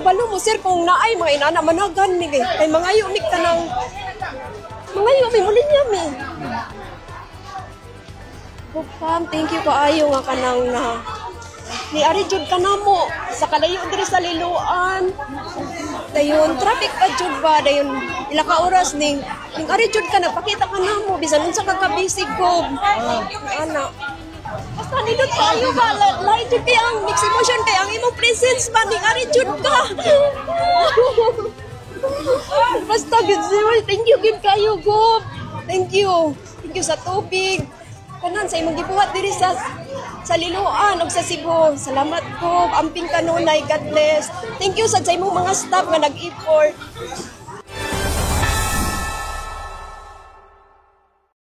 kabalo mo sir kung naay mga inana managan ni kay mga yumik ka ng mga yumi mo niya mi. Pam, thank you kaayo nga kanang na ni ari jud kanamo sa kalayo diri sa Liloan. Dayon traffic pa jud ba dayon ila ka oras ning ari jud ka nagpakita ka namo bisan unsa ka kabisig ko. Ana. Basta nindot tayo ba lahi jud kay ang mixed emotion kay ang imong presence ba ning ari jud ka. Basta gid thank you gid kayo go. Thank you. Thank you sa tubig. Kanan sa imong gibuhat diri sa Liloan ug sa Cebu. Salamat ko. Amping kanunay. God bless. Thank you sa imong mga staff nga nag-effort.